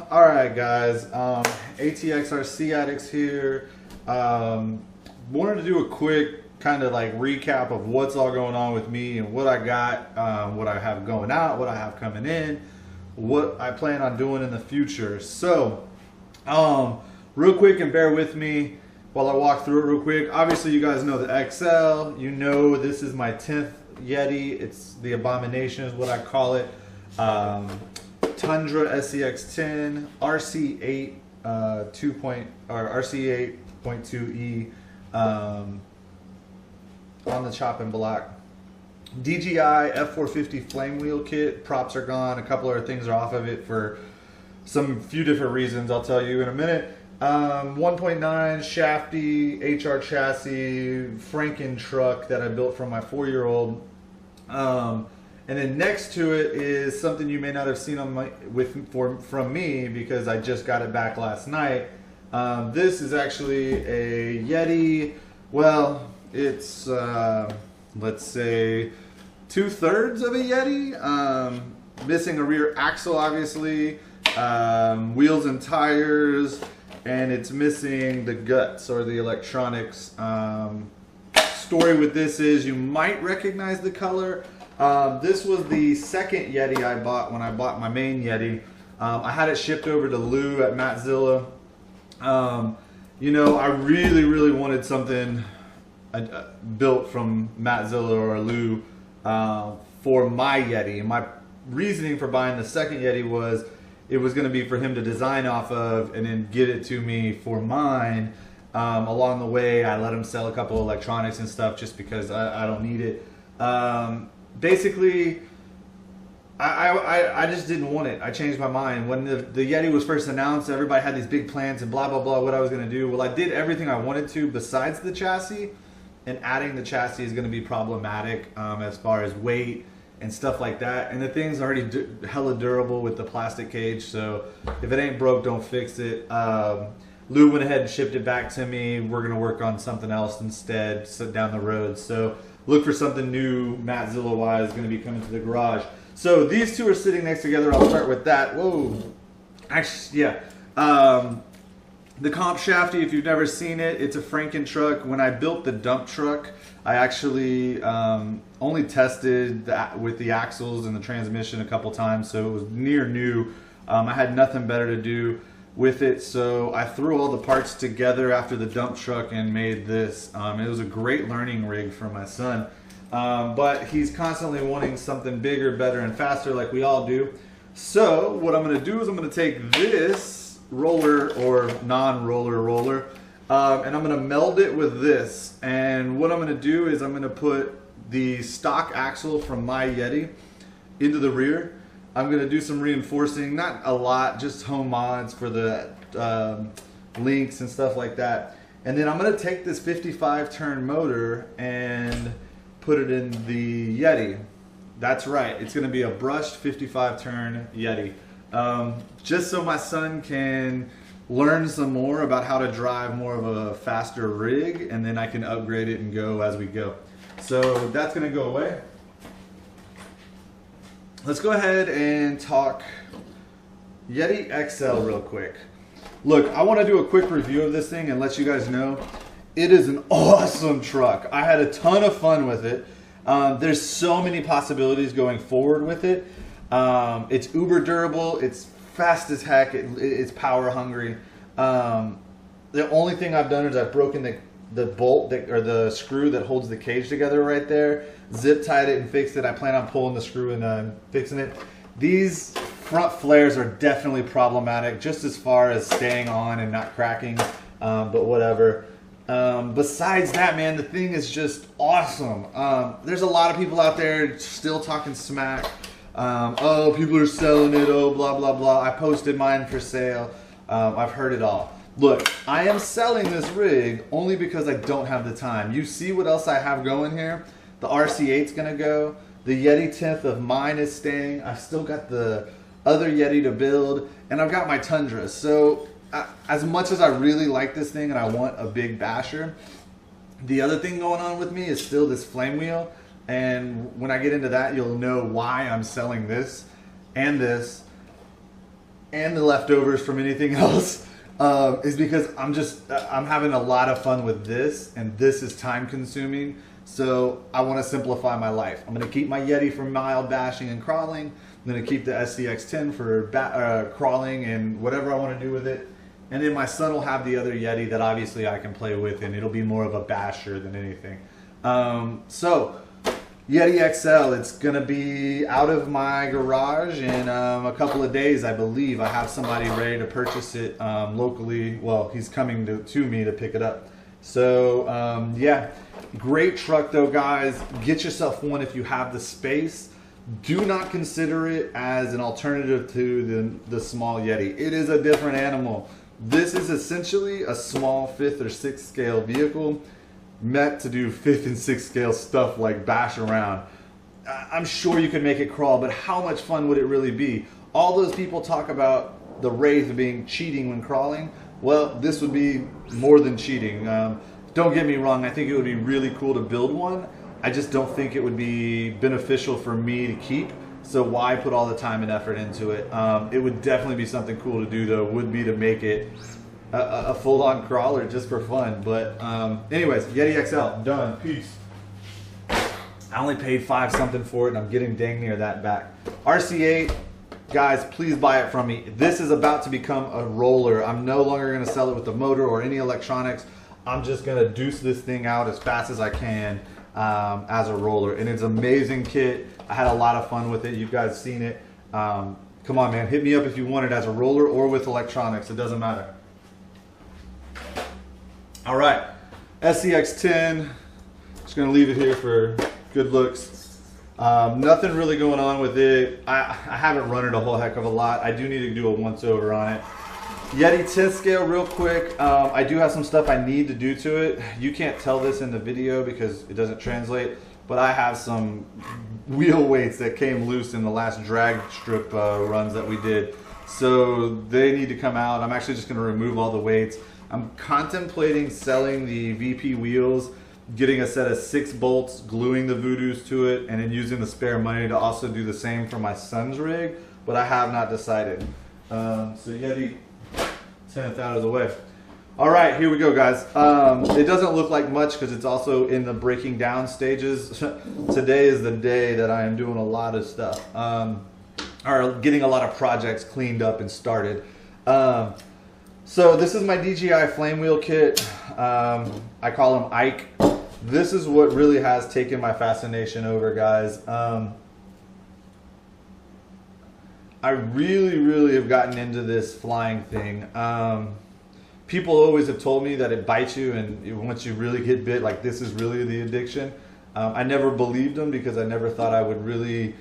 Alright guys, ATXRC Addicts here. Wanted to do a quick kind of like recap of what's all going on with me and what I got, what I have going out, what I have coming in, what I plan on doing in the future. So, real quick, and bear with me while I walk through it real quick. Obviously you guys know the XL, you know this is my 10th Yeti. It's the Abomination is what I call it. Tundra SCX10 RC8 RC8.2E on the chopping block. DJI F450 Flamewheel kit. Props are gone. A couple other things are off of it for few different reasons. I'll tell you in a minute. 1.9 shafty HR chassis Franken truck that I built from my 4-year-old. And then next to it is something you may not have seen on from me because I just got it back last night. This is actually a Yeti. Well, it's let's say 2/3 of a Yeti. Missing a rear axle, obviously, wheels and tires, and it's missing the guts or the electronics. Story with this is you might recognize the color. This was the second Yeti I bought when I bought my main Yeti. I had it shipped over to Lou at Mattzilla. You know, I really wanted something built from Mattzilla or Lou for my Yeti. And my reasoning for buying the second Yeti was it was going to be for him to design off of and then get it to me for mine. Along the way, I let him sell a couple electronics and stuff just because I don't need it. Basically, I just didn't want it. I changed my mind. When the Yeti was first announced, everybody had these big plans and blah, blah, blah, what I was going to do. Well, I did everything I wanted to besides the chassis, and adding the chassis is going to be problematic as far as weight and stuff like that. And the thing's already hella durable with the plastic cage, so if it ain't broke, don't fix it. Lou went ahead and shipped it back to me. We're going to work on something else instead down the road. So look for something new, Mattzilla-wise, going to be coming to the garage. So these two are sitting next together. I'll start with that. Whoa. Actually, yeah. The comp shafty, if you've never seen it, it's a Franken truck. When I built the dump truck, I actually only tested with the axles and the transmission a couple times, so it was near new. I had nothing better to do with it, so I threw all the parts together after the dump truck and made this. It was a great learning rig for my son, but he's constantly wanting something bigger, better, and faster like we all do. So what I'm going to do is I'm going to take this roller or non-roller roller and I'm going to meld it with this, and what I'm going to do is I'm going to put the stock axle from my Yeti into the rear. I'm going to do some reinforcing, not a lot, just home mods for the links and stuff like that. And then I'm going to take this 55 turn motor and put it in the Yeti. That's right, it's going to be a brushed 55 turn Yeti. Just so my son can learn some more about how to drive more of a faster rig, and then I can upgrade it and go as we go. So that's going to go away. Let's go ahead and talk Yeti XL real quick. Look, I want to do a quick review of this thing and let you guys know it is an awesome truck. I had a ton of fun with it. There's so many possibilities going forward with it. It's uber durable. It's fast as heck. It's power hungry. The only thing I've done is I've broken the bolt or the screw that holds the cage together right there, zip tied it and fixed it. I plan on pulling the screw and fixing it. These front flares are definitely problematic just as far as staying on and not cracking, but whatever. Besides that, man, the thing is just awesome. There's a lot of people out there still talking smack. Oh, people are selling it. Oh, blah, blah, blah. I posted mine for sale. I've heard it all. Look, I am selling this rig only because I don't have the time. You see what else I have going here? The RC8's going to go. The Yeti 10th of mine is staying. I've still got the other Yeti to build. And I've got my Tundra. So as much as I really like this thing and I want a big basher, the other thing going on with me is still this Flamewheel. And when I get into that, you'll know why I'm selling this and the leftovers from anything else. Is because I'm having a lot of fun with this, and this is time consuming. So I want to simplify my life. I'm going to keep my Yeti for mild bashing and crawling. I'm going to keep the SCX10 for crawling and whatever I want to do with it. And then my son will have the other Yeti that obviously I can play with, and it'll be more of a basher than anything. So Yeti XL, it's going to be out of my garage in a couple of days, I believe. I have somebody ready to purchase it locally. Well, he's coming to me to pick it up. So, yeah, great truck though, guys. Get yourself one if you have the space. Do not consider it as an alternative to the small Yeti. It is a different animal. This is essentially a small 5th or 6th scale vehicle meant to do 5th and 6th scale stuff like bash around. I'm sure you could make it crawl, but how much fun would it really be? All those people talk about the Wraith being cheating when crawling. Well, this would be more than cheating. Don't get me wrong, I think it would be really cool to build one. I just don't think it would be beneficial for me to keep. So why put all the time and effort into it? It would definitely be something cool to do though, would be to make it a full-on crawler just for fun. But anyways, Yeti XL, done, peace. I only paid $5 something for it and I'm getting dang near that back. RC8, guys, please buy it from me. This is about to become a roller. I'm no longer gonna sell it with the motor or any electronics. I'm just gonna deuce this thing out as fast as I can as a roller. And it's an amazing kit. I had a lot of fun with it. You guys seen it. Come on, man, hit me up if you want it as a roller or with electronics. It doesn't matter. All right, SCX10, just gonna leave it here for good looks. Nothing really going on with it. I haven't run it a whole heck of a lot. I do need to do a once over on it. Yeti 10th scale real quick. I do have some stuff I need to do to it. You can't tell this in the video because it doesn't translate, but I have some wheel weights that came loose in the last drag strip runs that we did. So they need to come out. I'm actually just gonna remove all the weights. I'm contemplating selling the VP wheels, getting a set of 6 bolts, gluing the Voodoos to it, and then using the spare money to also do the same for my son's rig, but I have not decided. So Yeti 10th out of the way. All right, here we go, guys. It doesn't look like much because it's also in the breaking down stages. Today is the day that I am doing a lot of stuff, or getting a lot of projects cleaned up and started. So this is my DJI Flamewheel kit. I call him Ike. This is what really has taken my fascination over, guys. I really have gotten into this flying thing. People always have told me that it bites you, and once you really get bit, like this is really the addiction. I never believed them because I never thought I would really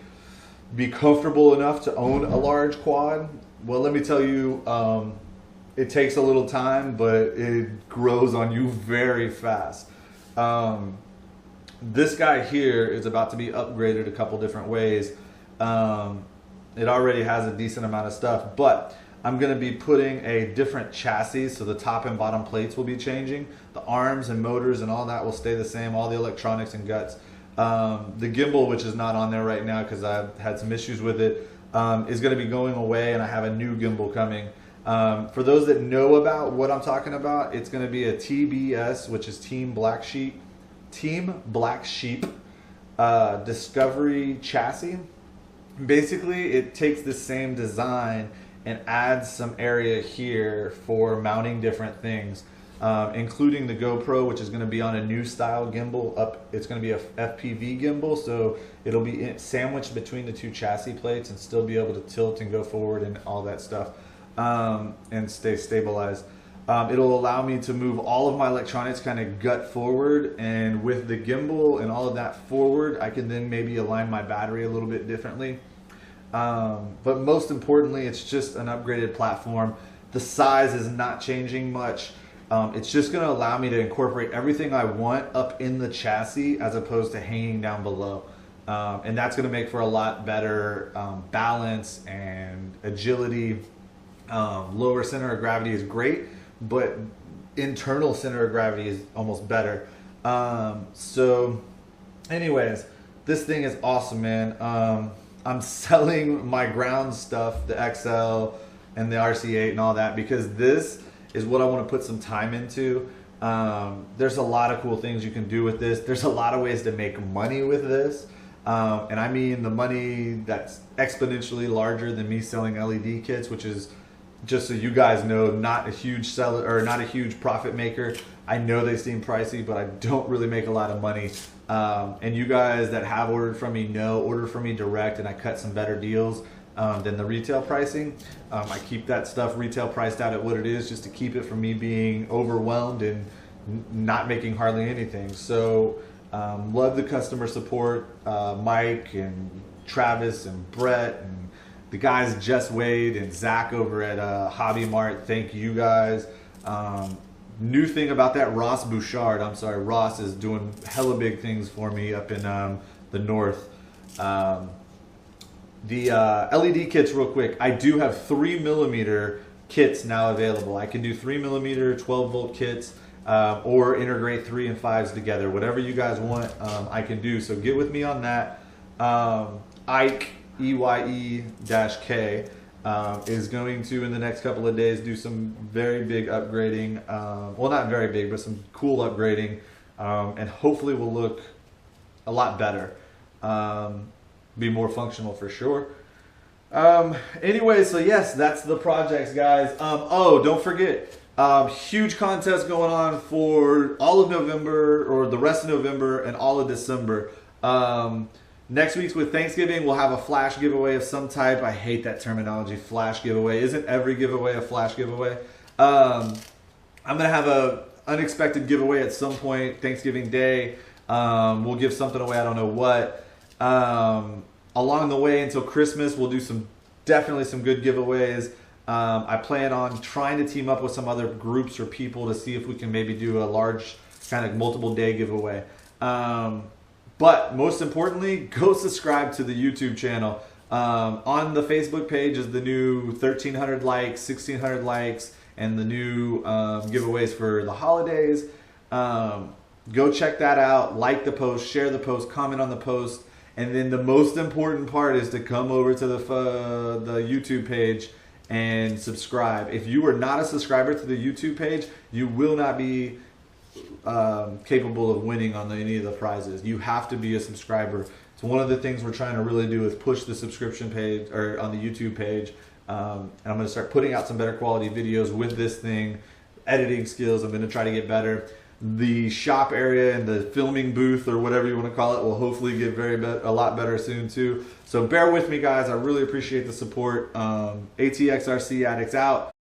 be comfortable enough to own a large quad. Well, let me tell you, it takes a little time, but it grows on you very fast. This guy here is about to be upgraded a couple different ways. It already has a decent amount of stuff, but I'm going to be putting a different chassis, so the top and bottom plates will be changing. The arms and motors and all that will stay the same, all the electronics and guts. The gimbal, which is not on there right now because I've had some issues with it, is going to be going away, and I have a new gimbal coming. For those that know about what I'm talking about, it's going to be a TBS, which is Team Black Sheep Discovery chassis. Basically, it takes the same design and adds some area here for mounting different things, including the GoPro, which is going to be on a new style gimbal. It's going to be a FPV gimbal, so it'll be sandwiched between the two chassis plates and still be able to tilt and go forward and all that stuff. And stay stabilized. It'll allow me to move all of my electronics kind of gut forward, and with the gimbal and all of that forward, I can then maybe align my battery a little bit differently. But most importantly, it's just an upgraded platform. The size is not changing much. It's just going to allow me to incorporate everything I want up in the chassis as opposed to hanging down below. And that's going to make for a lot better balance and agility. Lower center of gravity is great, but internal center of gravity is almost better. So anyways, this thing is awesome, man. I'm selling my ground stuff, the XL and the RC8 and all that, because this is what I want to put some time into. There's a lot of cool things you can do with this. There's a lot of ways to make money with this. And I mean the money that's exponentially larger than me selling LED kits, which is, just so you guys know, not a huge seller or not a huge profit maker. I know they seem pricey, but I don't really make a lot of money. And you guys that have ordered from me know, order from me direct, and I cut some better deals than the retail pricing. I keep that stuff retail priced out at what it is, just to keep it from me being overwhelmed and not making hardly anything. So love the customer support, Mike and Travis and Brett and the guys, Jess Wade and Zach over at Hobby Mart. Thank you guys. New thing about that, Ross Bouchard. I'm sorry, Ross is doing hella big things for me up in the north. The LED kits, real quick. I do have 3mm kits now available. I can do 3mm 12-volt kits or integrate 3 and 5s together. Whatever you guys want, I can do. So get with me on that. Ike, EYE-K, is going to, in the next couple of days, do some very big upgrading. Well, not very big, but some cool upgrading. And hopefully will look a lot better. Be more functional for sure. Anyway, so yes, that's the projects, guys. Oh, don't forget, huge contest going on for all of November, or the rest of November and all of December. Next week's with Thanksgiving, we'll have a flash giveaway of some type. I hate that terminology, flash giveaway. Isn't every giveaway a flash giveaway? I'm going to have a unexpected giveaway at some point, Thanksgiving Day. We'll give something away, I don't know what. Along the way until Christmas, we'll do definitely some good giveaways. I plan on trying to team up with some other groups or people to see if we can maybe do a large kind of multiple day giveaway. But most importantly, go subscribe to the YouTube channel. On the Facebook page is the new 1,300 likes, 1,600 likes, and the new giveaways for the holidays. Go check that out. Like the post, share the post, comment on the post. And then the most important part is to come over to the YouTube page and subscribe. If you are not a subscriber to the YouTube page, you will not be capable of winning on any of the prizes. You have to be a subscriber. So one of the things we're trying to really do is push the subscription page, or on the YouTube page. And I'm going to start putting out some better quality videos with this thing. Editing skills, I'm going to try to get better. The shop area and the filming booth, or whatever you want to call it, will hopefully get a lot better soon too. So bear with me, guys. I really appreciate the support. ATXRC Addicts out.